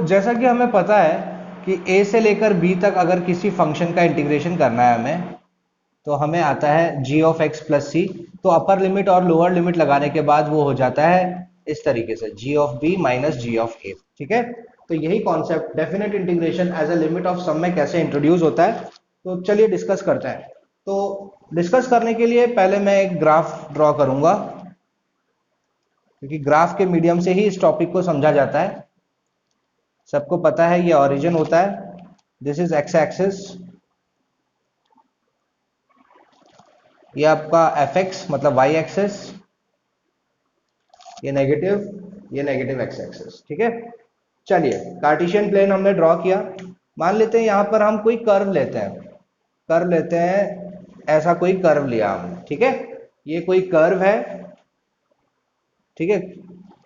जैसा कि हमें पता है कि a से लेकर b तक अगर किसी फंक्शन का इंटीग्रेशन करना है हमें, तो हमें आता है g ऑफ x प्लस सी। तो अपर लिमिट और लोअर लिमिट लगाने के बाद वो हो जाता है इस तरीके से g of b minus g of a। ठीक है, तो यही concept definite integration as a limit of sum में कैसे इंट्रोड्यूस होता है, तो चलिए डिस्कस करते हैं। तो डिस्कस करने के लिए पहले मैं एक ग्राफ ड्रॉ करूंगा, क्योंकि ग्राफ के मीडियम से ही इस टॉपिक को समझा जाता है। सबको पता है ये ओरिजिन होता है, दिस इज एक्स एक्सिस, ये आपका एफ एक्स मतलब वाई एक्सिस, ये नेगेटिव एक्स एक्सिस। ठीक है, चलिए कार्टेशियन प्लेन हमने ड्रॉ किया। मान लेते हैं यहां पर हम कोई कर्व लेते हैं, ऐसा कोई कर्व लिया हमने। ठीक है, ये कोई कर्व है। ठीक है,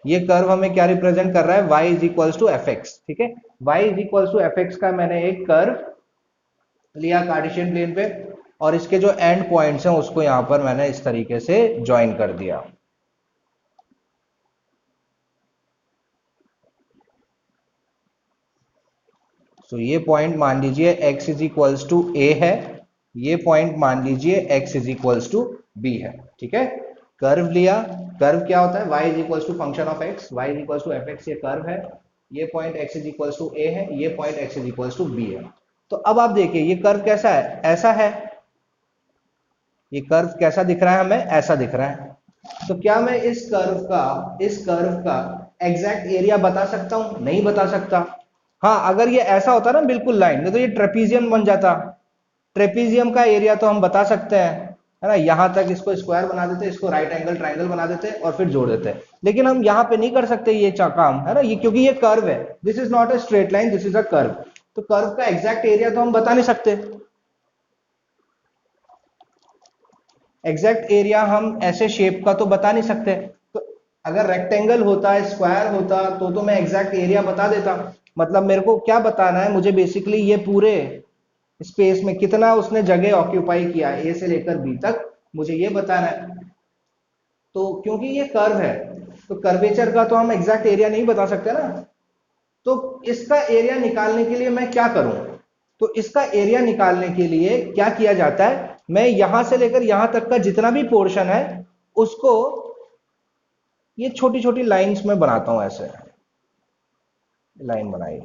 ये कर्व हमें क्या रिप्रेजेंट कर रहा है, y is equals to F X. ठीक है, y is equals to F X का मैंने एक कर्व लिया कार्टेशियन प्लेन पे, और इसके जो एंड पॉइंट्स हैं उसको यहां पर मैंने इस तरीके से ज्वाइन कर दिया। ये पॉइंट मान लीजिए x is equals to a है, ये पॉइंट मान लीजिए x is equals to b है। ठीक है, कर्व लिया, कर्व क्या होता है, y is equals to function of x, y is equals to F X, ये कर्व है। ये point x is equals to a है, ये point x is equals to b है। तो अब आप देखिए ये कर्व कैसा है, ऐसा है। ये कर्व कैसा दिख रहा है हमें, ऐसा दिख रहा है। तो क्या मैं इस कर्व का एग्जैक्ट एरिया बता सकता हूं, नहीं बता सकता। हाँ, अगर ये ऐसा होता ना बिल्कुल लाइन में, तो ये ट्रेपीजियम बन जाता। ट्रेपीजियम का एरिया तो हम बता सकते हैं, है ना, यहां तक इसको स्क्वायर बना देते, इसको राइट एंगल ट्राइंगल बना देते और फिर जोड़ देते। लेकिन हम यहां पे नहीं कर सकते ये काम, है ना, ये क्योंकि ये कर्व है, this is not a straight line, this is a curve. तो कर्व का एग्जैक्ट एरिया तो हम बता नहीं सकते। एग्जैक्ट एरिया हम ऐसे शेप का तो बता नहीं सकते। तो अगर रेक्टेंगल होता, स्क्वायर होता, तो मैं एग्जैक्ट एरिया बता देता। मतलब मेरे को क्या बताना है, मुझे बेसिकली ये पूरे स्पेस में कितना उसने जगह ऑक्यूपाई किया ए से लेकर बी तक, मुझे ये बताना है। तो क्योंकि ये कर्व है, तो कर्वेचर का तो हम एग्जैक्ट एरिया नहीं बता सकते ना। तो इसका एरिया निकालने के लिए मैं क्या करूं, तो इसका एरिया निकालने के लिए क्या किया जाता है, मैं यहां से लेकर यहां तक का जितना भी पोर्शन है उसको ये छोटी छोटी लाइंस में बनाता हूं। ऐसे लाइन बनाई,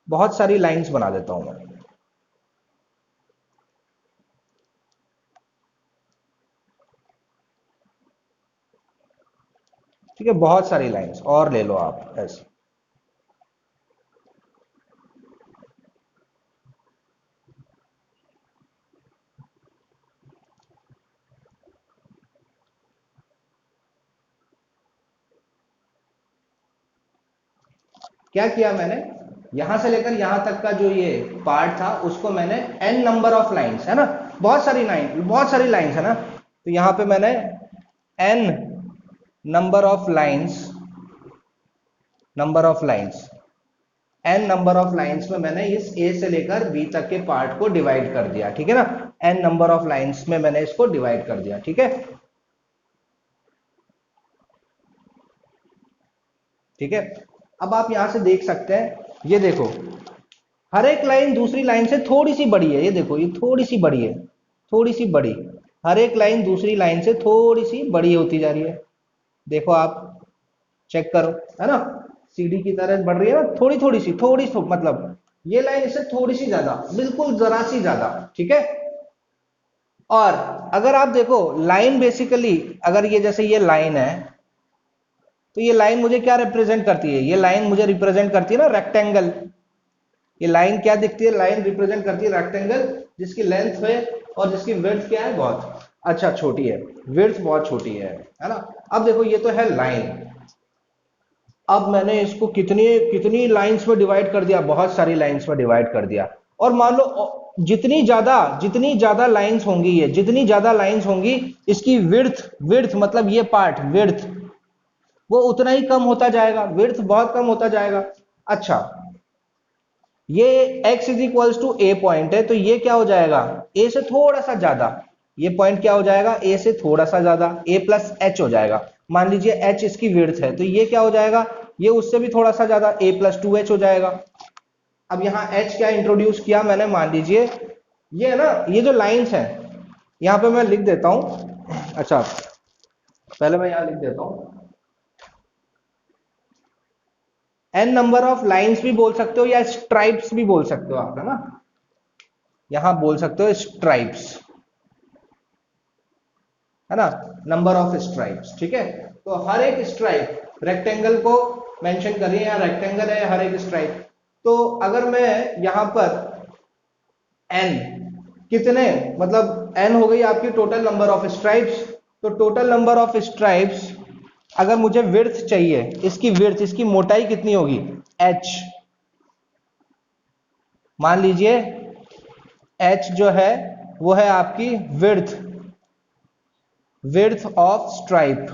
बहुत सारी लाइंस बना देता हूं मैं। ठीक है, बहुत सारी लाइंस और ले लो आप ऐसे। क्या किया मैंने, यहां से लेकर यहां तक का जो ये पार्ट था उसको मैंने n नंबर ऑफ लाइंस, है ना, बहुत सारी लाइंस है ना, तो यहां पे मैंने n number of lines n number of lines में मैंने इस a से लेकर b तक के पार्ट को डिवाइड कर दिया। ठीक है ना, n नंबर ऑफ लाइंस में मैंने इसको डिवाइड कर दिया। ठीक है, ठीक है, अब आप यहां से देख सकते हैं, ये देखो हर एक लाइन दूसरी लाइन से थोड़ी सी बड़ी है। ये देखो, ये थोड़ी सी बड़ी है, थोड़ी सी बड़ी, हर एक लाइन दूसरी लाइन से थोड़ी सी बड़ी होती जा रही है। देखो आप चेक करो, है ना, सीढ़ी की तरह बढ़ रही है ना, थोड़ी सी मतलब ये लाइन इससे थोड़ी सी ज्यादा, बिल्कुल जरा सी ज्यादा। ठीक है, और अगर आप देखो लाइन बेसिकली, अगर ये जैसे ये लाइन है, तो ये लाइन मुझे क्या रिप्रेजेंट करती है, ये लाइन मुझे रिप्रेजेंट करती है ना रेक्टेंगल। ये लाइन क्या दिखती है, लाइन रिप्रेजेंट करती है रेक्टेंगल, जिसकी लेंथ है और जिसकी विड्थ क्या है, बहुत अच्छा छोटी है, विड्थ बहुत छोटी है ना। अब देखो ये तो है लाइन, अब मैंने इसको कितनी कितनी लाइंस में डिवाइड कर दिया, बहुत सारी लाइंस में डिवाइड कर दिया। और मान लो जितनी ज्यादा लाइंस होंगी, ये जितनी ज्यादा लाइंस होंगी, इसकी विड्थ विड्थ मतलब ये पार्ट विड्थ वो उतना ही कम होता जाएगा, विड्थ बहुत कम होता जाएगा। अच्छा, ये x is equals to A point है, तो ये क्या हो जाएगा, a से थोड़ा सा ज्यादा, ये पॉइंट क्या हो जाएगा, a से थोड़ा सा ज्यादा, a प्लस एच हो जाएगा। मान लीजिए h इसकी विड्थ है, तो ये क्या हो जाएगा, ये उससे भी थोड़ा सा ज्यादा a+2h हो जाएगा। अब यहाँ h क्या इंट्रोड्यूस किया मैंने, मान लीजिए ये है ना, ये जो लाइंस हैं यहाँ पे मैं लिख देता हूं। अच्छा पहले मैं यहाँ लिख देता हूं, n नंबर ऑफ लाइंस भी बोल सकते हो या स्ट्राइप्स भी बोल सकते हो आप, है ना, यहां बोल सकते हो स्ट्राइप्स, है ना, नंबर ऑफ स्ट्राइप्स। ठीक है, तो हर एक स्ट्राइप रेक्टेंगल को मेंशन करिए, या रेक्टेंगल है हर एक स्ट्राइप। तो अगर मैं यहां पर n कितने, मतलब n हो गई आपकी टोटल नंबर ऑफ स्ट्राइप्स, तो टोटल नंबर ऑफ स्ट्राइप्स अगर मुझे विड्थ चाहिए, इसकी विड्थ, इसकी मोटाई कितनी होगी, h, मान लीजिए h जो है वो है आपकी विड्थ ऑफ स्ट्राइप।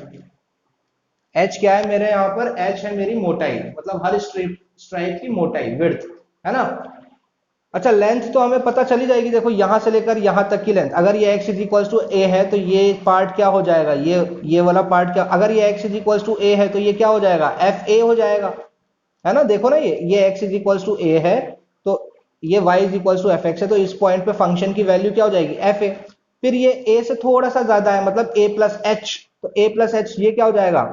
h क्या है मेरे यहां पर, h है मेरी मोटाई, मतलब हर स्ट्राइप की मोटाई, विड्थ, है ना। अच्छा लेंथ तो हमें पता चली जाएगी, देखो यहां से लेकर यहां तक की लेंथ, अगर ये x इज a है तो ये पार्ट क्या हो जाएगा, ये वाला पार्ट क्या, अगर ये x इज a है तो ये क्या हो जाएगा, fa हो जाएगा, है ना। देखो ना ये x इज a है तो ये y इज fx है, तो इस पॉइंट पे फंक्शन की वैल्यू क्या हो जाएगी, fa। फिर ये a से थोड़ा सा ज्यादा है, मतलब a प्लस एच, तो a प्लस एच ये क्या हो जाएगा,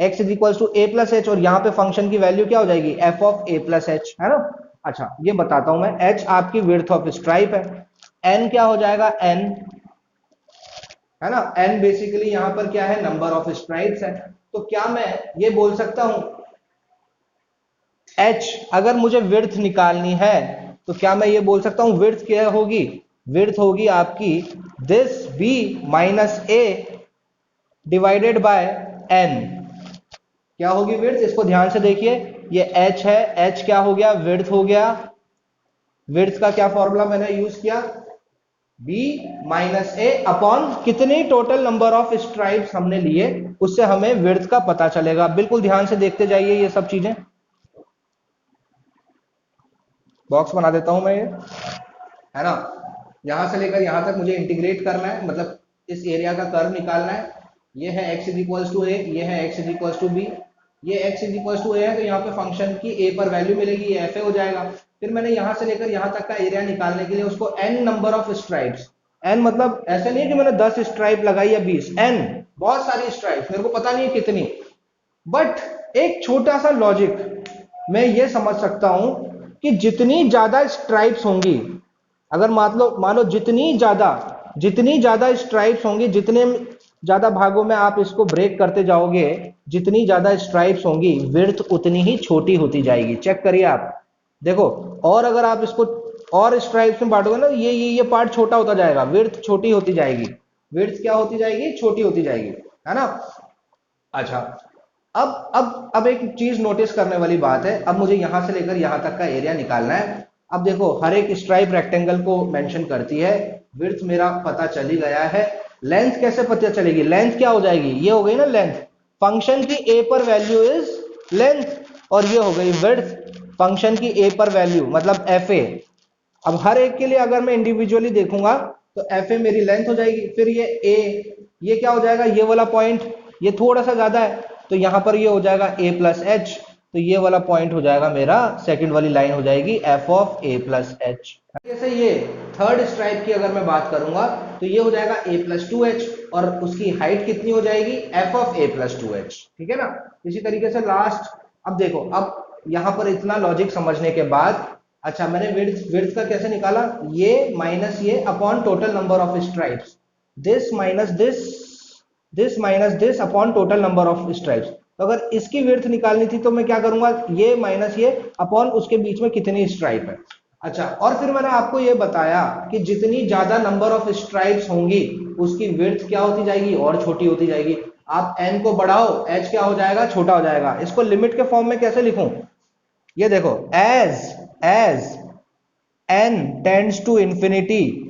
x is a plus H, और यहाँ पे फंक्शन की वैल्यू क्या हो जाएगी, f of a plus H, है ना। अच्छा ये बताता हूं मैं, h आपकी विड्थ ऑफ स्ट्राइप है, n क्या हो जाएगा, n, है ना, n बेसिकली यहां पर क्या है, नंबर ऑफ स्ट्राइप्स है। तो क्या मैं ये बोल सकता हूं, h अगर मुझे विड्थ निकालनी है तो क्या मैं ये बोल सकता हूं, विड्थ क्या होगी, विड्थ होगी आपकी this b minus a divided by n, क्या होगी विड्थ, इसको ध्यान से देखिए, ये h है, h क्या हो गया, विड्थ हो गया, विड्थ का क्या फॉर्मूला मैंने यूज किया, b माइनस ए अपॉन कितने टोटल नंबर ऑफ स्ट्राइप्स हमने लिए, उससे हमें विड्थ का पता चलेगा। बिल्कुल ध्यान से देखते जाइए ये सब चीजें, बॉक्स बना देता हूं मैं ये, है ना, यहां से लेकर यहां तक मुझे इंटीग्रेट करना है, मतलब इस एरिया का कर्व निकालना है। ये है x is equals to A, ये है x is equals to B, ये x is equals to A है तो यहाँ पे फंक्शन की a पर वैल्यू मिलेगी, ये fa हो जाएगा। फिर मैंने यहां से लेकर यहां तक का एरिया निकालने के लिए उसको n number of stripes, n मतलब ऐसे नहीं है कि मैंने 10 स्ट्राइप लगाई या 20, n बहुत सारी स्ट्राइप्स, मेरे को पता नहीं है कितनी, बट एक छोटा सा लॉजिक मैं ये समझ सकता हूं कि जितनी ज्यादा स्ट्राइप्स होंगी, अगर मान लो जितनी ज्यादा स्ट्राइप्स होंगी, जितने ज्यादा भागों में आप इसको ब्रेक करते जाओगे, जितनी ज्यादा स्ट्राइप्स होंगी विड्थ उतनी ही छोटी होती जाएगी। चेक करिए आप, देखो, और अगर आप इसको और स्ट्राइप्स में बांटोगे ना, ये पार्ट छोटा होता जाएगा, विड्थ छोटी होती जाएगी, विड्थ क्या होती जाएगी, छोटी होती जाएगी, है ना। अच्छा अब एक चीज नोटिस करने वाली बात है, अब मुझे यहां से लेकर यहां तक का एरिया निकालना है। अब देखो हर एक स्ट्राइप रेक्टेंगल को मेंशन करती है, विड्थ मेरा पता चली गया है, लेंथ कैसे पता चलेगी, लेंथ क्या हो जाएगी, ये हो गई ना लेंथ, फंक्शन की a पर वैल्यू इज लेंथ, और ये हो गई विड्थ, फंक्शन की a पर वैल्यू मतलब fa। अब हर एक के लिए अगर मैं इंडिविजुअली देखूंगा तो fa मेरी लेंथ हो जाएगी, फिर ये a, ये क्या हो जाएगा, ये वाला पॉइंट ये थोड़ा सा ज्यादा है तो यहां पर ये हो जाएगा a प्लस एच, तो ये वाला पॉइंट हो जाएगा मेरा, सेकंड वाली लाइन हो जाएगी f of a plus H. जैसे ये थर्ड स्ट्राइप की अगर मैं बात करूंगा तो ये हो जाएगा a प्लस टू एच, और उसकी हाइट कितनी हो जाएगी, f of a plus two H, ठीक है ना। इसी तरीके से लास्ट, अब देखो, अब यहां पर इतना लॉजिक समझने के बाद, अच्छा मैंने विड्थ का कैसे निकाला, ये माइनस ये upon total number of stripes, this minus this upon total number of stripes. तो अगर इसकी विड्थ निकालनी थी तो मैं क्या करूंगा, ये माइनस ये अपॉन उसके बीच में कितनी स्ट्राइप है। अच्छा, और फिर मैंने आपको ये बताया कि जितनी ज्यादा नंबर ऑफ स्ट्राइप्स होंगी उसकी विड्थ क्या होती जाएगी, और छोटी होती जाएगी। आप n को बढ़ाओ, h क्या हो जाएगा, छोटा हो जाएगा। इसको लिमिट के फॉर्म में कैसे लिखूं, ये देखो, as n tends to infinity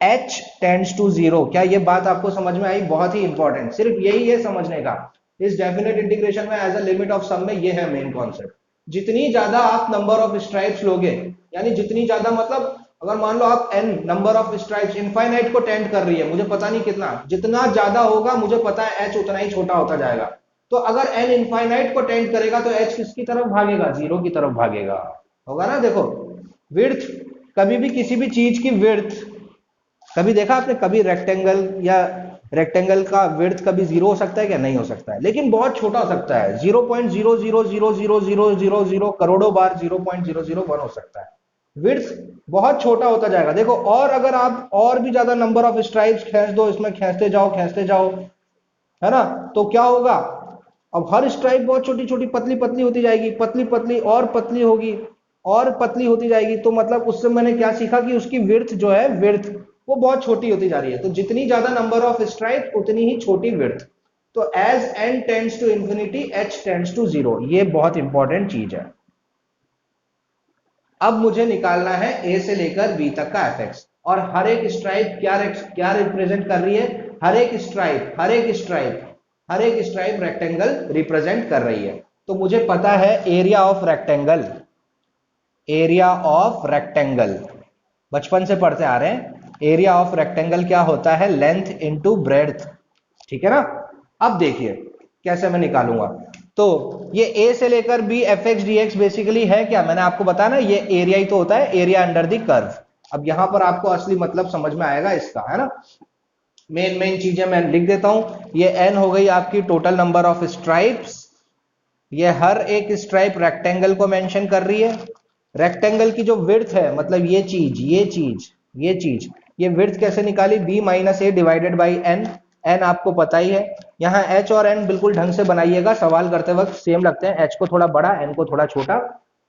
h tends to zero. क्या ये बात आपको समझ में आई, बहुत ही इंपॉर्टेंट, सिर्फ यही है समझने का। इस डेफिनेट इंटीग्रेशन में as a limit of sum में ये है मेन कॉन्सेप्ट। जितनी ज्यादा आप नंबर ऑफ स्ट्राइप्स लोगे, यानी जितनी ज्यादा मतलब अगर मान लो आप n number of stripes infinite को टेंड कर रही है, मुझे पता नहीं कितना, जितना ज्यादा होगा मुझे पता है h उतना ही छोटा होता जाएगा। तो अगर n इनफाइनाइट को टेंड करेगा तो h किसकी तरफ भागेगा, जीरो की तरफ भागेगा, होगा ना। देखो विड्थ, कभी भी किसी भी चीज की विड्थ, कभी देखा आपने, कभी रेक्टेंगल या रेक्टेंगल का विड्थ कभी जीरो हो सकता है क्या, नहीं हो सकता है, लेकिन बहुत छोटा हो सकता है, 0.0000000 करोड़ों बार 0.001 हो सकता है, विड्थ बहुत छोटा होता जाएगा। देखो और अगर आप और भी ज्यादा नंबर ऑफ स्ट्राइप्स खींच दो, इसमें खींचते जाओ, है ना, तो क्या होगा, अब हर स्ट्राइप बहुत छोटी छोटी पतली पतली होती जाएगी, पतली पतली और पतली होगी और पतली होती जाएगी। तो मतलब उससे मैंने क्या सीखा कि उसकी विड्थ जो है, विड्थ वो बहुत छोटी होती जा रही है। तो जितनी ज्यादा नंबर ऑफ स्ट्राइप उतनी ही छोटी विड्थ। तो as n tends to infinity h tends to zero, ये बहुत इंपॉर्टेंट चीज है। अब मुझे निकालना है a से लेकर b तक का fx, और हर एक स्ट्राइप क्या रिप्रेजेंट कर रही है, हर एक स्ट्राइप रेक्टेंगल रिप्रेजेंट कर रही है। तो मुझे पता है एरिया ऑफ रेक्टेंगल, बचपन से पढ़ते आ रहे हैं, एरिया ऑफ रेक्टेंगल क्या होता है, लेंथ इनटू ब्रेड्थ, ठीक है ना। अब देखिए कैसे मैं निकालूंगा। तो ये a से लेकर b fx dx बेसिकली है क्या, मैंने आपको बताया ना, ये एरिया ही तो होता है, एरिया अंडर द कर्व। अब यहां पर आपको असली मतलब समझ में आएगा इसका, है ना। मेन चीजें मैं लिख देता हूं। ये n हो गई आपकी टोटल नंबर ऑफ स्ट्राइप्स, ये हर एक स्ट्राइप रेक्टेंगल को मेंशन कर रही है। रेक्टेंगल की जो विड्थ है, मतलब ये चीज, ये विड्थ कैसे निकाली, b minus A divided by n, n आपको पता ही है। यहाँ h और n बिल्कुल ढंग से बनाइएगा, सवाल करते वक्त सेम लगते हैं, h को थोड़ा बड़ा n को थोड़ा छोटा,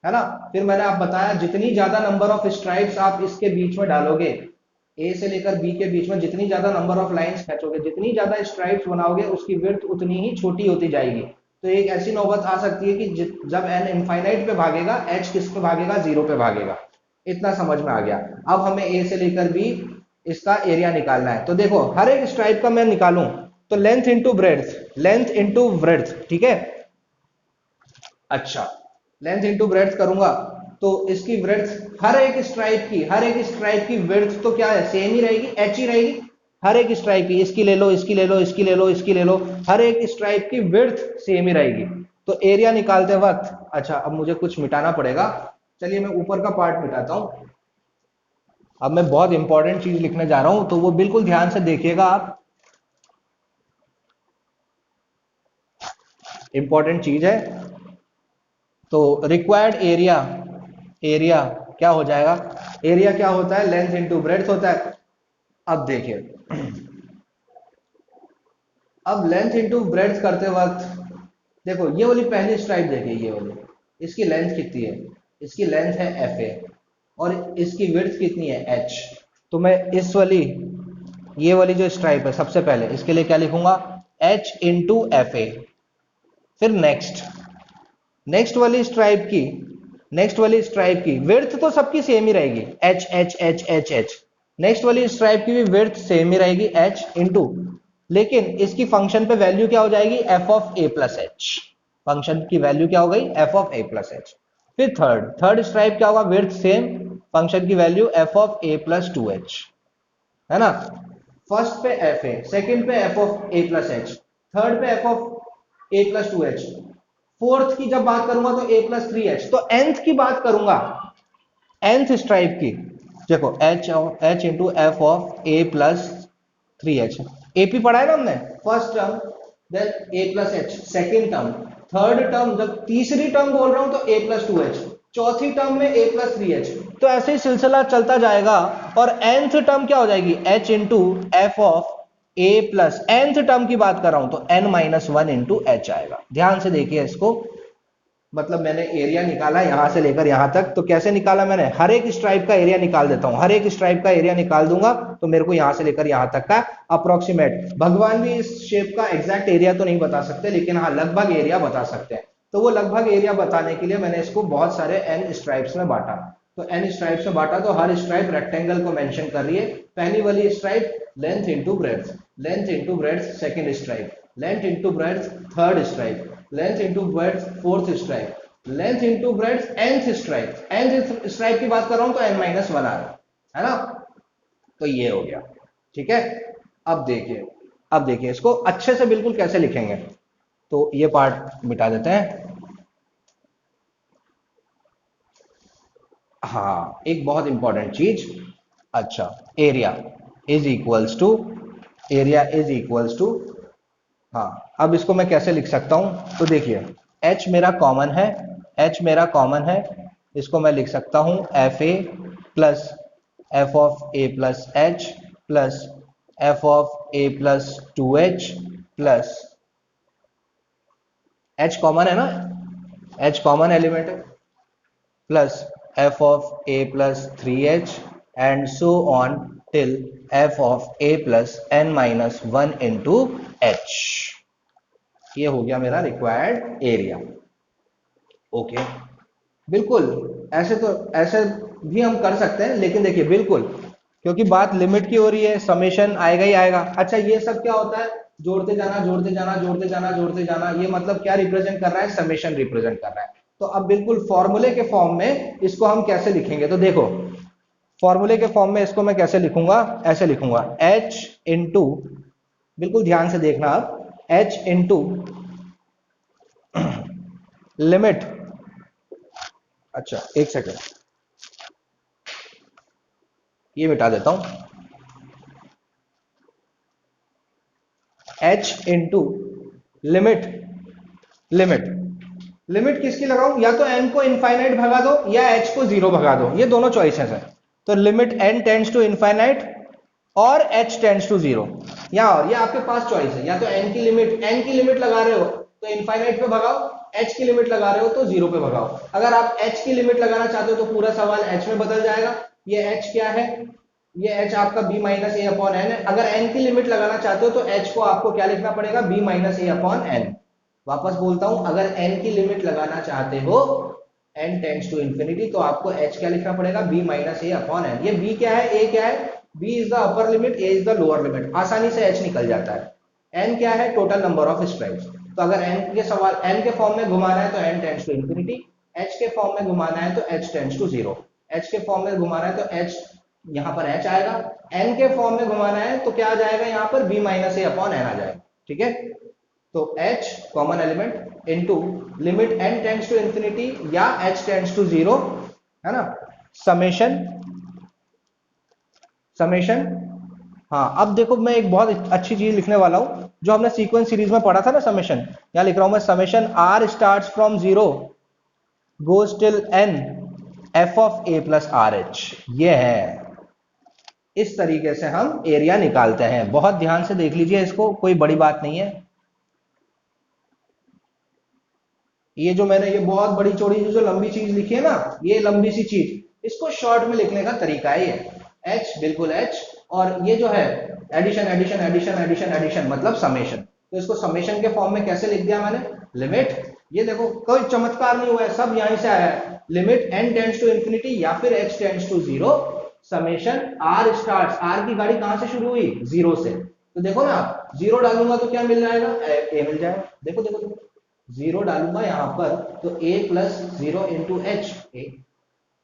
है ना। फिर मैंने आप बताया जितनी ज्यादा नंबर ऑफ स्ट्राइप्स आप इसके बीच में डालोगे, a से लेकर b के बीच में जितनी ज्यादा नंबर ऑफ लाइंस खींचोगे, जितनी ज्यादा स्ट्राइप्स बनाओगे, उसकी विड्थ उतनी ही छोटी होती जाएगी। तो एक ऐसी नौबत आ सकती है कि जब n इनफाइनाइट पे भागेगा, h किस पे भागेगा, जीरो पे भागेगा। इतना समझ में आ गया। अब हमें a से लेकर b इसका एरिया निकालना है। तो देखो हर एक स्ट्राइप का मैं निकालूं तो लेंथ इंटू ब्रेड्थ, ठीक है। अच्छा, लेंथ इंटू ब्रेड्थ करूंगा तो इसकी ब्रेड्थ हर एक स्ट्राइप की ब्रेड्थ तो क्या है, सेम ही रहेगी, h ही रहेगी। हर एक स्ट्राइप की, इसकी ले लो, हर एक स्ट्राइप की विड्थ सेम ही रहेगी। तो एरिया निकालते वक्त, अच्छा अब मुझे कुछ मिटाना पड़ेगा, चलिए मैं ऊपर का पार्ट मिटाता हूं। अब मैं बहुत इंपॉर्टेंट चीज लिखने जा रहा हूं, तो वो बिल्कुल ध्यान से देखिएगा आप, इंपॉर्टेंट चीज है। तो रिक्वायर्ड एरिया क्या हो जाएगा, एरिया क्या होता है, लेंथ इंटू ब्रेड्थ होता है। अब देखिए, अब लेंथ इंटू ब्रेड्थ करते वक्त देखो, ये वाली पहली स्ट्राइप देखिए, ये वाली, इसकी लेंथ कितनी है, इसकी लेंथ है fa और इसकी विड्थ कितनी है h। तो मैं इस वाली, ये वाली जो स्ट्राइप है, सबसे पहले इसके लिए क्या लिखूंगा, h इंटू fa। फिर नेक्स्ट वाली स्ट्राइप की विड्थ तो सबकी सेम ही रहेगी, h। नेक्स्ट वाली स्ट्राइप की भी विड्थ सेम ही रहेगी, h इंटू, लेकिन इसकी फंक्शन पे वैल्यू क्या हो जाएगी, f of a plus h। Function की वैल्यू क्या हो गई, f of a plus h। फिर थर्ड स्ट्राइप क्या होगा, विड्थ सेम, फंक्शन की value f of a plus 2h, है ना। फर्स्ट पे fa, सेकंड पे f of a plus h, third पे f of a plus 2h, fourth की जब बात करूंगा तो a प्लस 3h। तो nth की बात करूंगा, nth स्ट्राइप की, देखो h into f of a plus 3h। AP पढ़ा है ना हमने, first term, then a plus h, second term, third term, जब तीसरी टर्म बोल रहा हूं तो a प्लस 2h, चौथी टर्म में a प्लस 3h। तो ऐसे ही सिलसिला चलता जाएगा, और nth टर्म क्या हो जाएगी, h into f of a plus, nth term की बात कर रहा हूं तो n माइनस 1 इंटू h आएगा। ध्यान से देखिए इसको, मतलब मैंने एरिया निकाला यहां से लेकर यहां तक, तो कैसे निकाला मैंने, हर एक स्ट्राइप का एरिया निकाल देता हूं, हर एक स्ट्राइप का एरिया निकाल दूंगा तो मेरे को यहां से लेकर यहां तक का अप्रोक्सीमेट, भगवान भी इस शेप का एग्जैक्ट एरिया तो नहीं बता सकते, लेकिन हाँ लगभग एरिया बता सकते हैं। तो वो लगभग एरिया बताने के लिए मैंने इसको बहुत सारे n स्ट्राइप्स में बांटा। तो n स्ट्राइप्स में बांटा तो हर स्ट्राइप रेक्टेंगल को मेंशन कर रही है। पहली वाली stripe length into breadth, second stripe length into breadth, third stripe length into breadth, fourth stripe length into breadth, nth stripe की बात कर रहा हूं तो n-1 आ रहा है। है ना। तो ये हो गया, ठीक है। अब देखिए, अब देखिए इसको अच्छे से बिल्कुल कैसे लिखेंगे। तो ये पार्ट मिटा देते हैं। हाँ, एक बहुत इंपॉर्टेंट चीज, अच्छा, area is equals to, area is equals to, हाँ, अब इसको मैं कैसे लिख सकता हूं, तो देखिए h मेरा कॉमन है, h मेरा कॉमन है, इसको मैं लिख सकता हूं F A plus F of a plus H plus F of a plus 2h plus, h common है ना, h कॉमन एलिमेंट है, plus f of a plus 3h and so on till f of a plus n minus 1 into h। ये हो गया मेरा required area. Okay, बिल्कुल ऐसे भी हम कर सकते हैं, लेकिन देखिए बिल्कुल, क्योंकि बात लिमिट की हो रही है, समेशन आएगा ही आएगा। अच्छा, ये सब क्या होता है, जोड़ते जाना जोड़ते जाना जोड़ते जाना जोड़ते जाना, ये मतलब क्या रिप्रेजेंट कर रहा है, समेशन रिप्रेजेंट कर रहा है। तो अब बिल्कुल फॉर्मूले के फॉर्म में इसको हम कैसे लिखेंगे, तो देखो फॉर्मूले के फॉर्म में इसको मैं कैसे लिखूंगा, ऐसे लिखूंगा h इंटू, बिल्कुल ध्यान से देखना अब, h इंटू लिमिट, अच्छा एक सेकेंड ये मिटा देता हूं, h into limit, limit limit किसकी लगाऊं, या तो n को इनफाइनाइट भगा दो या h को जीरो भगा दो, ये दोनों चॉइसेस हैं। तो limit n tends to infinite और h टेंड्स टू जीरो, या और ये आपके पास चॉइस है, या तो n की लिमिट लगा रहे हो तो इनफाइनाइट पे भगाओ, h की लिमिट लगा रहे हो तो जीरो पे भगाओ। अगर आप h की लिमिट लगाना चाहते हो तो पूरा सवाल h में बदल जाएगा। ये h क्या है, ये h आपका b minus A upon N है। अगर n की लिमिट लगाना चाहते हो तो h को आपको क्या लिखना पड़ेगा, b minus A upon N. वापस बोलता हूं, अगर n की लिमिट लगाना चाहते हो n टेंड्स टू इंफिनिटी तो आपको h क्या लिखना पड़ेगा, b minus A upon N. ये b क्या है, a क्या है, b is the upper limit, a is the lower limit, आसानी से h निकल जाता है। n क्या है, टोटल नंबर ऑफ स्ट्राइप्स। तो अगर n के सवाल n के फॉर्म में घुमाना है तो n tends to infinity, h के फॉर्म में घुमाना है तो h tends to zero, h के फॉर्म में घुमाना है तो h, यहां पर h आएगा, n के फॉर्म में घुमाना है तो क्या आ जाएगा, यहां पर b minus A upon N आ जाएगा, ठीक है। तो h common element into limit n tends to infinity या h टेंड्स टू जीरो, है ना, समेशन, समेशन, हाँ। अब देखो मैं एक बहुत अच्छी चीज लिखने वाला हूं जो हमने सीक्वेंस सीरीज में पढ़ा था ना, समेशन, यहां लिख रहा हूं मैं, summation r starts from zero goes till n f of a plus r H. ये है, इस तरीके से हम एरिया निकालते हैं। बहुत ध्यान से देख लीजिए इसको, कोई बड़ी बात नहीं है। ये जो मैंने ये बहुत बड़ी चौड़ी जो लंबी चीज लिखी है ना, ये लंबी सी चीज, इसको शॉर्ट में लिखने का तरीका है ये, h बिल्कुल h, और ये जो है addition addition addition addition addition मतलब समेशन। तो इसको समेशन के फॉर्म में कैसे लिख दिया मैंने, लिमिट, ये देखो कोई चमत्कार नहीं हुआ है, सब यहीं से आया है, limit n tends to infinity या फिर h tends to zero, summation r starts, r की गाड़ी कहां से शुरू हुई, जीरो से। तो देखो ना, जीरो डालूंगा तो क्या मिल जाएगा, a मिल जाएगा, देखो देखो देखो, जीरो डालूंगा यहां पर तो a plus zero into H A,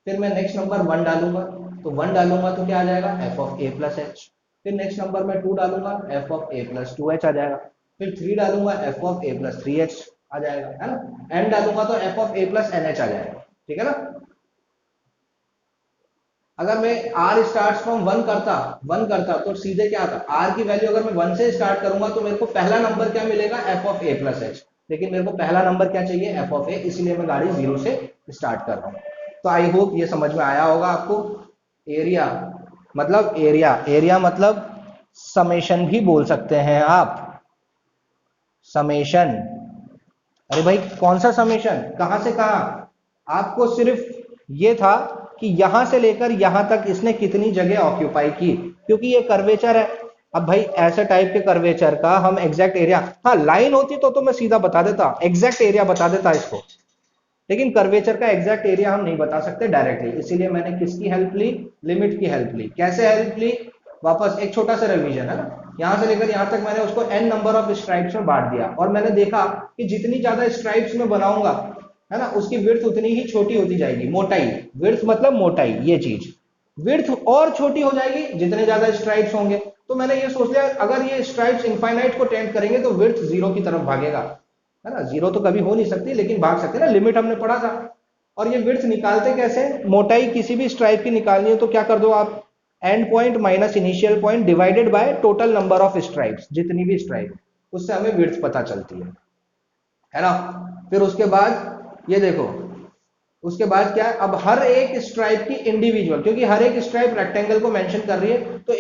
फिर मैं नेक्स्ट नंबर वन डालूंगा तो वन डालूंगा तो क्या आ जाएगा, f of a plus h, फिर नेक्स्ट नंबर में टू डालूंगा f of a plus two h आ जाएगा, फिर थ्री डालूंगा f of a plus three h आ जाएगा, है ना, n डालूंगा तो f of a plus n h आ जाएगा, ठीक है ना। अगर मैं r स्टार्ट फ्रॉम वन करता तो सीधे क्या आता, r की वैल्यू अगर मैं वन से स्टार्ट करूंगा तो मेरे को पहला नंबर क्या मिलेगा, f of a plus H, लेकिन मेरे को पहला नंबर क्या चाहिए, f ऑफ a, इसलिए मैं गाड़ी जीरो से स्टार्ट कर रहा हूं। तो आई होप ये समझ में आया होगा आपको। एरिया मतलब एरिया मतलब समेशन भी बोल सकते हैं आप, समेशन। अरे भाई कौन सा समेशन, कहां से कहां, आपको सिर्फ ये था कि यहां से लेकर यहां तक इसने कितनी जगह ऑक्यूपाई की, क्योंकि ये कर्वेचर है। अब भाई ऐसे टाइप के कर्वेचर का हम एग्जैक्ट एरिया, हाँ लाइन होती तो मैं सीधा बता देता, एग्जैक्ट एरिया बता देता इसको, लेकिन कर्वेचर का एग्जैक्ट एरिया हम नहीं बता सकते डायरेक्टली, इसीलिए मैंने किसकी हेल्प ली, लिमिट की हेल्प ली। कैसे हेल्प ली, वापस एक छोटा सा रिवीजन है ना, यहां से लेकर यहां तक मैंने उसको n नंबर ऑफ स्ट्राइप्स में बांट दिया, और मैंने देखा कि जितनी ज्यादा स्ट्राइप्स में बनाऊंगा, है ना, उसकी विड्थ उतनी ही छोटी होती जाएगी, मोटाई, विड्थ मतलब मोटाई, ये चीज। विड्थ और छोटी हो जाएगी जितने ज्यादा स्ट्राइप्स होंगे। तो मैंने ये सोच लिया अगर ये स्ट्राइप्स इनफाइनाइट को टेंड करेंगे तो विड्थ जीरो की तरफ भागेगा, है ना। जीरो तो कभी हो नहीं सकती लेकिन भाग सकते ना, लिमिट हमने पढ़ा था। और ये विड्थ निकालते कैसे, मोटाई किसी भी स्ट्राइप की निकालनी है तो क्या कर दो आप, and point minus initial point divided by total number of stripes, जितनी भी स्ट्राइप, उससे हमें विड्थ पता चलती है ना। फिर उसके बाद ये देखो, उसके बाद क्या है, अब हर एक स्ट्राइप की इंडिविजुअल, क्योंकि हर एक स्ट्राइप रेक्टेंगल को मेंशन कर रही है, तो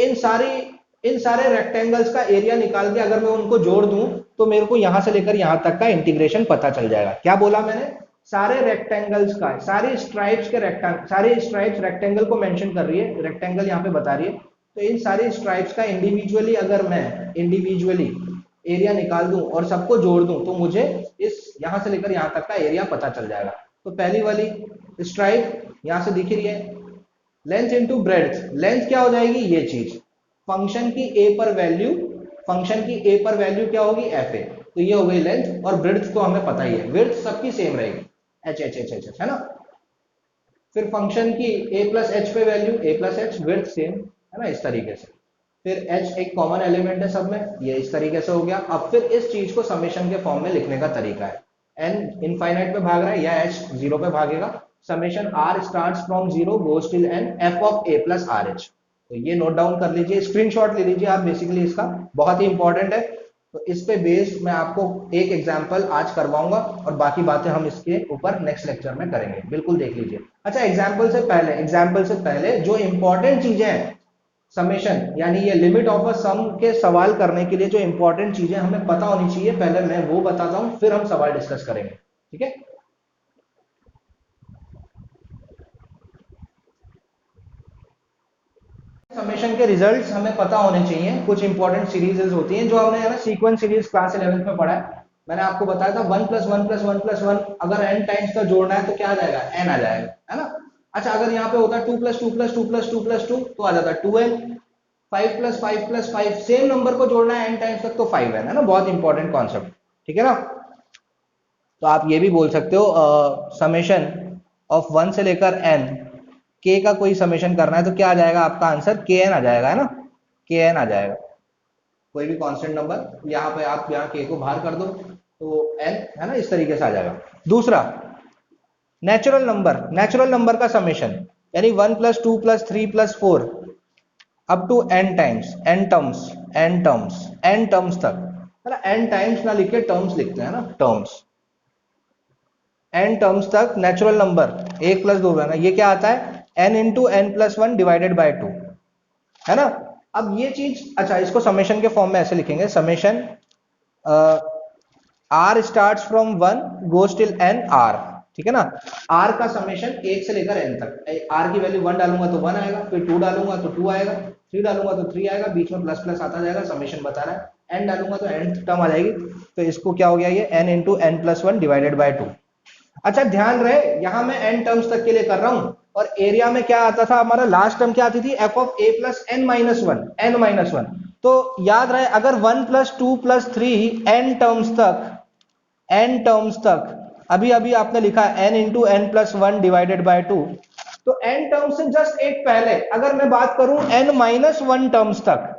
इन सारे रेक्टेंगल्स का एरिया निकाल के अगर मैं उनको जोड़ दूं तो मेरे को यहां से लेकर यहां तक का इंटीग्रेशन पता चल जाएगा। क्या बोला मैंने, सारे रेक्टेंगल्स का, सारी स्ट्राइप्स के रेक्टेंगल, सारे स्ट्राइप्स रेक्टेंगल को मेंशन कर रही है, रेक्टेंगल यहां पे बता रही है, तो इन सारी स्ट्राइप्स का इंडिविजुअली अगर मैं इंडिविजुअली एरिया निकाल दूं और सबको जोड़ दूं तो मुझे इस यहां से लेकर यहां तक का एरिया पता चल जाएगा। तो पहली वाली स्ट्राइप यहां से दिख रही है, लेंथ इंटू ब्रेड्थ, लेंथ क्या हो जाएगी, ये चीज फंक्शन की ए पर वैल्यू, फंक्शन की ए पर वैल्यू क्या होगी, एफ ए, तो ये हो गई लेंथ। और ब्रेड्थ तो हमें पता ही है, ब्रेड्थ सबकी सेम रहेगी, एच एच एच एच, है ना। फिर फंक्शन की ए प्लस एच पे वैल्यू, ए प्लस एच, ब्रेड्थ सेम, है ना, इस तरीके से। फिर एच एक कॉमन एलिमेंट है सब में, ये इस तरीके से हो गया। अब फिर इस चीज को समेशन के फॉर्म में लिखने का तरीका है, एन इनफाइनाइट पे भाग रहा है या एच जीरो पे भागेगा, summation r starts from zero goes till n f of a plus r h. तो ये नोट डाउन कर लीजिए, स्क्रीनशॉट ले लीजिए आप बेसिकली इसका, बहुत ही इंपॉर्टेंट है। तो इस पे बेस्ड मैं आपको एक एग्जांपल आज करवाऊंगा और बाकी बातें हम इसके ऊपर नेक्स्ट लेक्चर में करेंगे, बिल्कुल देख लीजिए। अच्छा, एग्जांपल से पहले जो इंपॉर्टेंट चीजें हैं समेशन यानी ये लिमिट ऑफ अ सम के सवाल करने के लिए जो इंपॉर्टेंट चीजें हमें पता होनी चाहिए, पहले मैं वो बताता हूं, फिर हम सवाल डिस्कस करेंगे, ठीक है। समेशन के रिजल्ट्स हमें पता होने चाहिए, कुछ इंपॉर्टेंट सीरीज होती हैं जो हमने, है ना, सीक्वेंस सीरीज क्लास 11th में पढ़ा है। मैंने आपको बताया था 1 प्लस 1 प्लस 1 प्लस 1 अगर n टाइम्स का जोड़ना है तो क्या आ जाएगा, n आ जाएगा, है ना। अच्छा, अगर यहाँ पे होता है 2 प्लस 2 प्लस 2 प्लस 2 प्लस 2 तो आ जाता है 2n। 5 plus 5 plus 5, same number को जोड़ना है n टाइम्स तक तो 5n, है ना, बहुत इंपॉर्टेंट कॉन्सेप्ट, ठीक है ना। तो आप ये भी बोल सकते हो समेशन ऑफ 1 से लेकर n के का कोई समेशन करना है तो क्या आ जाएगा आपका आंसर, kn आ जाएगा, है ना, kn आ जाएगा। कोई भी कांस्टेंट नंबर यहाँ पे आप यहाँ k को बाहर कर दो तो n, है ना, इस तरीके से आ जाएगा। दूसरा नेचुरल नंबर का समेशन यानी 1 plus 2 plus 3 plus 4 up to n times, n terms तक, है ना, n टाइम्स ना लिख के टर्म्स लिखते हैं ना, टर्म्स, n टर्म्स तक नेचुरल नंबर 1 प्लस 2 है ना, ये क्या आता है, n into n plus 1 divided bye 2, है ना। अब ये चीज, अच्छा, इसको समेशन के फॉर्म में ऐसे लिखेंगे, summation r starts from 1 goes till n r, ठीक है ना। r का समेशन 1 से लेकर n तक, r की वैल्यू 1 डालूंगा तो 1 आएगा, फिर 2 डालूंगा तो 2 आएगा, 3 डालूंगा तो 3 आएगा, बीच में प्लस प्लस आता जाएगा, समेशन बता रहा है, n डालूंगा तो n टर्म आ जाएगी, तो इसको क्या हो गया, ये n into n plus 1 divided bye 2। अच्छा, ध्यान रहे यहां मैं n टर्म्स तक के लिए कर रहा हूं, और एरिया में क्या आता था हमारा, लास्ट टर्म क्या आती थी, f of a plus n minus one. तो याद रहे अगर 1 प्लस 2 प्लस 3 n टर्म्स तक अभी अभी आपने लिखा n into n plus 1 divided bye 2, तो n टर्म्स से जस्ट एक पहले अगर मैं बात करूं n माइनस 1 टर्म्स तक,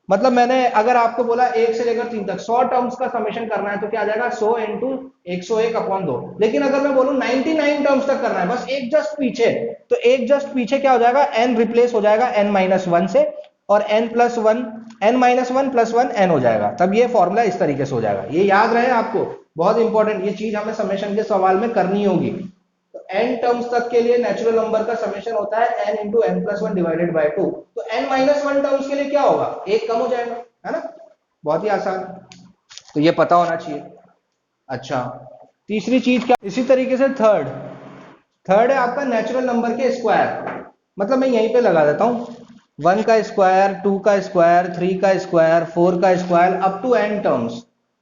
मतलब मैंने अगर आपको बोला 1 से लेकर 3 तक 100 टर्म्स का समेशन करना है तो क्या आ जाएगा, 100 इंटू 101 अपॉन 2। लेकिन अगर मैं बोलूं 99 टर्म्स तक करना है, बस एक जस्ट पीछे, तो एक जस्ट पीछे क्या हो जाएगा, n रिप्लेस हो जाएगा n माइनस 1 से, और n plus 1, n minus 1 plus 1 n हो जाएगा, तब ये फॉर्मूला इस तरीके से हो जाएगा। ये याद रहे आपको, बहुत इंपॉर्टेंट, ये चीज हमें समेशन के सवाल में करनी होगी। तो n टर्म्स तक के लिए नेचुरल नंबर का समेशन होता है n into n plus 1 divided bye 2, तो n माइनस 1 टर्म्स के लिए क्या होगा, एक कम हो जाएगा, है ना, बहुत ही आसान, तो ये पता होना चाहिए। अच्छा, तीसरी चीज क्या, इसी तरीके से थर्ड है आपका नेचुरल नंबर के स्क्वायर, मतलब मैं यहीं पे लगा देता हूं, 1 का स्क्वायर, 2 का स्क्वायर, 3 का स्क्वायर, 4 का square up to n terms.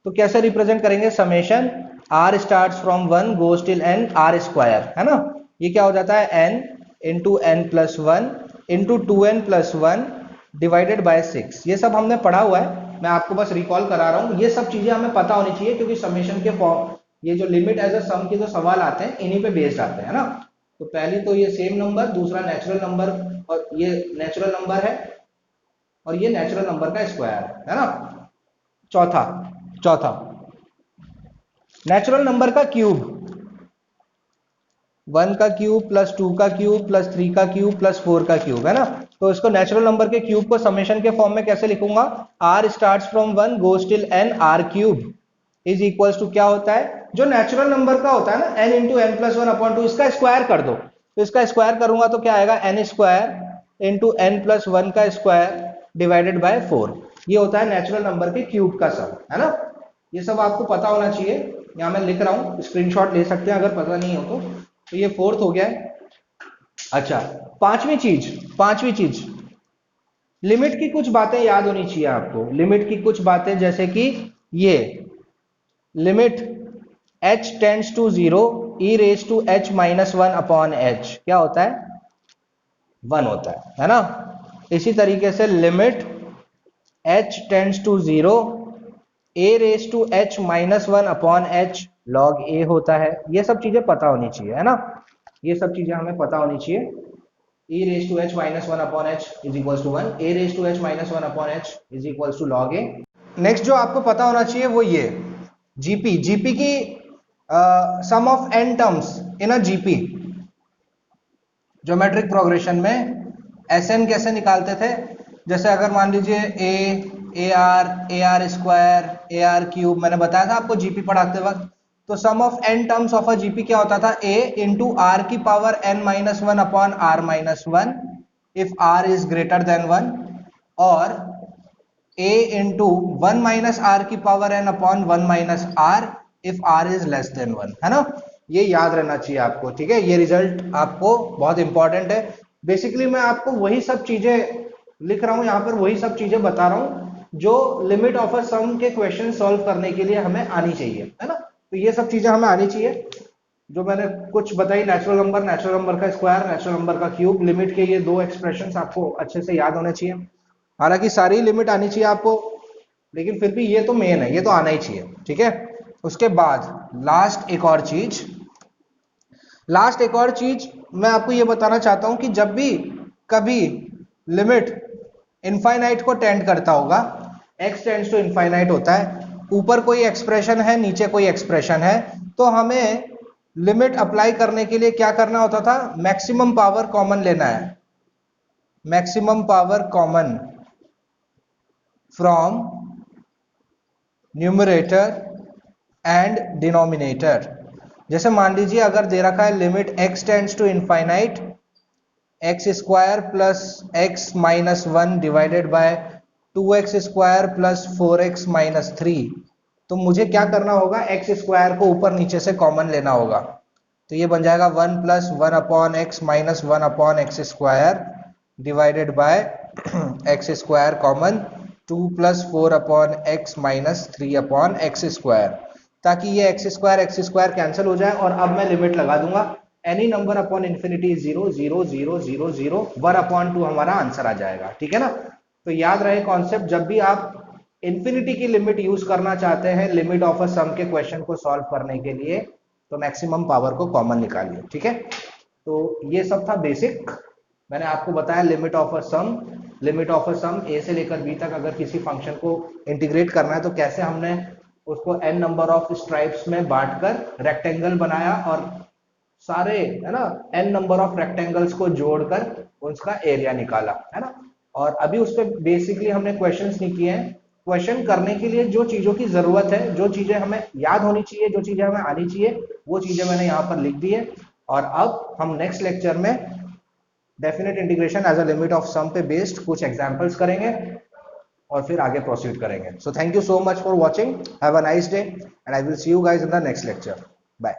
तो कैसे रिप्रेजेंट करेंगे, summation r starts from 1 goes till n r square, है ना। ये क्या हो जाता है, n into n plus 1 into 2n plus 1 divided by 6। ये सब हमने पढ़ा हुआ है, मैं आपको बस रिकॉल करा रहा हूँ, ये सब चीजें हमें पता होनी चाहिए, क्योंकि समेशन के फॉर्म, ये जो लिमिट एज अ सम के जो सवाल आते हैं इन्हीं पे बेस्ड आते हैं, है ना। तो पहली तो ये सेम नंबर, दूसरा नेचुरल नंबर, और ये नेचुरल नंबर है और ये नेचुरल नंबर का स्क्वायर है ना। चौथा चौथा नेचुरल नंबर का क्यूब, 1 का क्यूब प्लस 2 का क्यूब प्लस 3 का क्यूब प्लस 4 का क्यूब है ना। तो इसको नेचुरल नंबर के क्यूब को समेशन के फॉर्म में कैसे लिखूंगा, r starts from 1 goes till n r cube is equals to क्या होता है, जो नेचुरल नंबर का होता है ना, n into n plus one upon two, इसका स्क्वायर कर दो। तो इसका स्क्वायर करूंगा तो क्या आएगा, n square into n plus one का स्क्वायर डिवाइडेड बाय 4। ये होता है नेचुरल नंबर के क्यूब का सम, है ना। ये सब आपको पता होना चाहिए, यहां मैं लिख रहा हूं, स्क्रीनशॉट ले सकते हैं अगर पता नहीं हो तो ये फोर्थ हो गया है। अच्छा, पांचवी चीज लिमिट की कुछ बातें याद होनी चाहिए आपको। लिमिट की कुछ बातें जैसे कि ये limit h tends to 0 e raise to h minus one upon h क्या होता है, 1 होता है ना। इसी तरीके से limit h tends to 0 a raise to h minus one upon h log a होता है। ये सब चीजें पता होनी चाहिए, है ना। ये सब चीजें हमें पता होनी चाहिए। e raise to h minus one upon h is equals to 1, a raise to h minus one upon h is equals to log a। Next जो आपको पता होना चाहिए वो ये जीपी की sum of n terms in a GP, geometric progression में Sn कैसे निकालते थे। जैसे अगर मान लीजिए a r square a r cube, मैंने बताया था आपको जीपी पढ़ाते वक्त। तो सम of n terms of a GP क्या होता था, a इंटू आर की power n minus one upon r minus one if r is greater than 1, और a into one minus r की power n upon one minus r if r is less than 1, है ना। ये याद रहना चाहिए आपको, ठीक है। ये रिजल्ट आपको बहुत इंपॉर्टेंट है। बेसिकली मैं आपको वही सब चीजें लिख रहा हूं यहां पर, वही सब चीजें बता रहा हूं जो लिमिट ऑफ अ सम के क्वेश्चन सॉल्व करने के लिए हमें आनी चाहिए, है ना। तो ये सब चीजें हमें आनी चाहिए जो मैंने कुछ बताई, नेचुरल नंबर का स्क्वायर, नेचुरल नंबर का क्यूब, लिमिट के ये दो एक्सप्रेशंस आपको अच्छे से याद होने चाहिए। हालांकि सारी लिमिट आनी चाहिए आपको, लेकिन फिर भी ये तो मेन है, ये तो आना ही चाहिए, ठीक है। उसके बाद लास्ट एक और चीज मैं आपको ये बताना चाहता हूं कि जब भी कभी लिमिट इनफाइनाइट को टेंड करता होगा, x टेंड्स टू इनफाइनाइट होता है, ऊपर कोई एक्सप्रेशन है नीचे कोई एक्सप्रेशन है, तो हमें लिमिट अप्लाई करने के लिए क्या करना होता था, मैक्सिमम पावर कॉमन लेना है। Maximum power common from numerator and denominator. जैसे मान लीजिए अगर दे रखा है limit x tends to infinite x square plus x minus one divided by 2x square plus 4x minus 3, तो मुझे क्या करना होगा, एक्स स्क्वायर को ऊपर नीचे से कॉमन लेना होगा। तो ये बन जाएगा 1 plus one upon x minus one upon x square divided bye x square common 2 plus 4 upon x minus 3 upon x square, ताकि ये एक्स स्क्वायर कैंसिल हो जाए। और अब मैं लिमिट लगा दूंगा, any number upon infinity 0 0 0 0 0 1 upon 2 हमारा आंसर आ जाएगा, ठीक है ना। तो याद रहे कॉन्सेप्ट, जब भी आप इन्फिनिटी की लिमिट यूज करना चाहते हैं लिमिट ऑफ अ सम के क्वेश्चन को सॉल्व करने के लिए, तो मैक्सिमम पावर को कॉमन निकालिए, ठीक है। तो ये सब था बेसिक, मैंने आपको बताया लिमिट ऑफ अ सम ए से लेकर बी तक अगर किसी फंक्शन को इंटीग्रेट करना है तो कैसे हमने उसको n नंबर ऑफ स्ट्राइप्स में बांटकर रेक्टेंगल बनाया और सारे, है ना, n नंबर ऑफ रेक्टेंगल्स को जोड़कर उसका एरिया निकाला, है ना। और अभी उस पर बेसिकली हमने क्वेश्चंस नहीं किए हैं। क्वेश्चन करने के लिए जो चीजों की जरूरत है, जो चीजें हमें याद होनी चाहिए, जो चीजें हमें आनी चाहिए, वो चीजें मैंने यहाँ पर लिख दी है। और अब हम नेक्स्ट लेक्चर में definite integration as a limit of sum पे बेस्ड कुछ एग्जांपल्स करेंगे और फिर आगे प्रोसीड करेंगे। So thank you so much for watching, have a nice day and I will see you guys in the next lecture. Bye.